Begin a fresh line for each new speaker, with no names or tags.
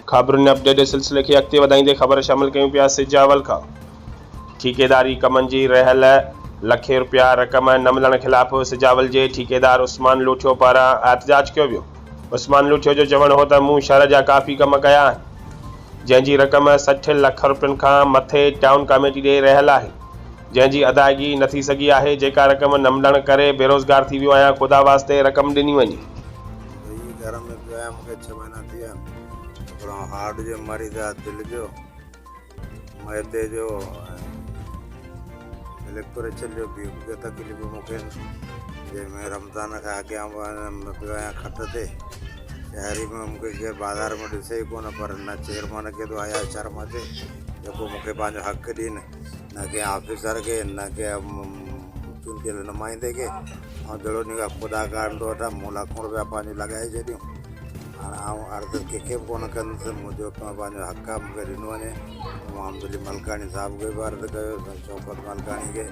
ख़बरुनि अपडेट सिलसिले खे अॻिते वधाईंदे ख़बर शामिल कयूं पिया सिजावल खां। ठेकेदारी कमनि जी रहियल लखे रुपया रक़म न मिलण ख़िलाफ़ सिजावल जे ठेकेदार उस्मान लूठियो पारां एहतजाज कयो वियो। उस्मान लूठियो जो चवणु हो त मूं शहर जा काफ़ी कम कया आहिनि, जंहिंजी रक़म 60 लख रुपयनि खां मथे टाउन कमेटी ॾे रहियल आहे, जंहिंजी अदायगी न थी सघी आहे। जेका रक़म न मिलण करे बेरोज़गार थी वियो आहियां, ख़ुदा वास्ते रक़म ॾिनी वञे।
घर में पियो आहियां, मूंखे 6 महीना थी विया। हिकिड़ो हार्ट जो मरीज़ आहे, दिलि जो, मैदे जो, इलेक्ट्रोचल जो बि तकलीफ़ मूंखे, जंहिंमें रमज़ान खां अॻियां पियो आहियां खट ते। शहरी में मूंखे केरु बाज़ार में ॾिसे ई कोन, पर न चेयरमैन खे थो आया शर्म अचे जेको मूंखे पंहिंजो हक़ ॾियनि, न कंहिं ऑफिसर खे, न कंहिं चूंडियल नुमाइंदे खे। ऐं जहिड़ो निका ख़ुदा कान थो वठां, मूं लाखों रुपया पंहिंजो लॻाए छॾियूं। हाणे आउं अर्ज़ु कंहिंखे बि कोन कंदुसि, मुंहिंजो पंहिंजो हक़ आहे, मूंखे ॾिनो वञे। मां अब्दुल मलकानी साहिब खे बि अर्ज़ु कयो, शौकत मलकानी खे।